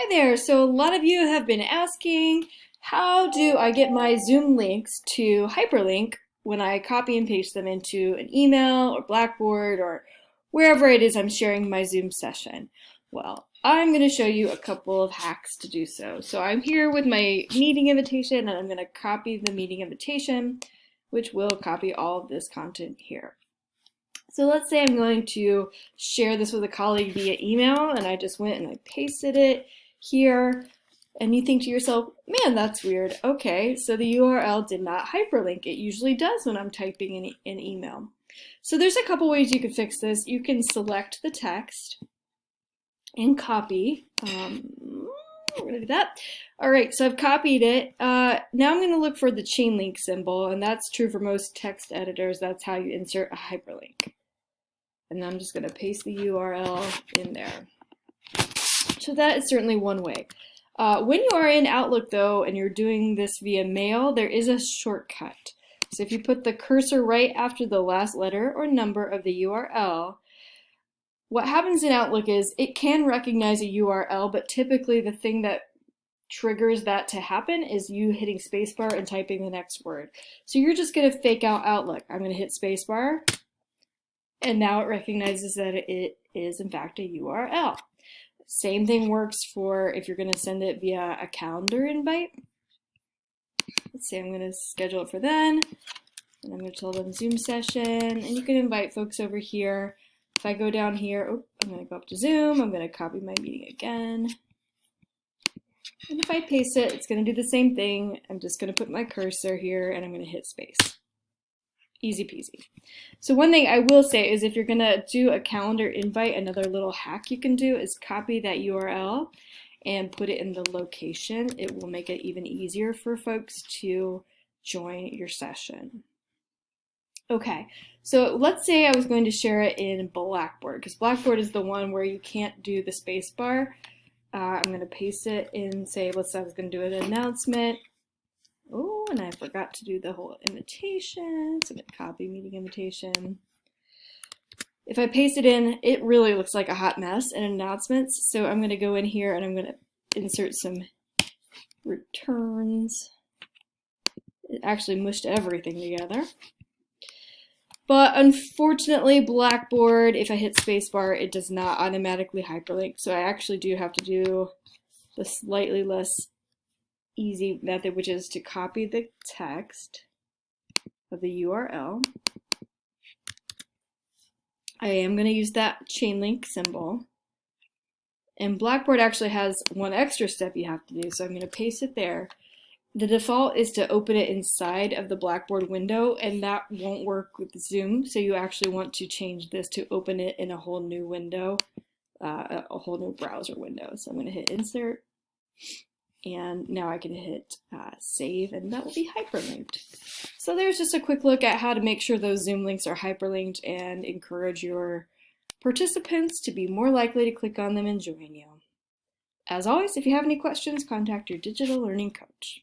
Hi there. So a lot of you have been asking, how do I get my Zoom links to hyperlink when I copy and paste them into an email or Blackboard or wherever it is I'm sharing my Zoom session? Well, I'm going to show you a couple of hacks to do so. So I'm here with my meeting invitation and I'm going to copy the meeting invitation, which will copy all of this content here. So let's say I'm going to share this with a colleague via email and I just went and I pasted it here, and you think to yourself, man, that's weird. Okay, so the URL did not hyperlink. It usually does when I'm typing an email. So there's a couple ways you can fix this. You can select the text and copy. We're gonna do that. All right, so I've copied it. Now I'm gonna look for the chain link symbol, and that's true for most text editors. That's how you insert a hyperlink. And I'm just gonna paste the URL in there. So that is certainly one way. When you are in Outlook though, and you're doing this via mail, there is a shortcut. So if you put the cursor right after the last letter or number of the URL, what happens in Outlook is it can recognize a URL, but typically the thing that triggers that to happen is you hitting spacebar and typing the next word. So you're just gonna fake out Outlook. I'm gonna hit spacebar, and now it recognizes that it is in fact a URL. Same thing works for if you're going to send it via a calendar invite. Let's say I'm going to schedule it for then, and I'm going to tell them Zoom session, and you can invite folks over here. If I go down here, I'm going to go up to Zoom, I'm going to copy my meeting again. And if I paste it, it's going to do the same thing. I'm just going to put my cursor here, and I'm going to hit space. Easy peasy. So one thing I will say is if you're gonna do a calendar invite, another little hack you can do is copy that URL and put it in the location. It will make it even easier for folks to join your session. Okay, so let's say I was going to share it in Blackboard, because Blackboard is the one where you can't do the space bar. I'm gonna paste it in, say, let's say I was gonna do an announcement. Oh, and I forgot to do the whole invitation. So I'm going to copy meeting invitation. If I paste it in, it really looks like a hot mess in announcements. So I'm going to go in here and I'm going to insert some returns. It actually mushed everything together. But unfortunately, Blackboard, if I hit spacebar, it does not automatically hyperlink. So I actually do have to do the slightly less easy method, which is to copy the text of the URL. I am going to use that chain link symbol. And Blackboard actually has one extra step you have to do, so I'm going to paste it there. The default is to open it inside of the Blackboard window, and that won't work with Zoom, so you actually want to change this to open it in a whole new window, a whole new browser window. So I'm going to hit insert. And now I can hit save, and that will be hyperlinked. So there's just a quick look at how to make sure those Zoom links are hyperlinked and encourage your participants to be more likely to click on them and join you. As always, if you have any questions, contact your digital learning coach.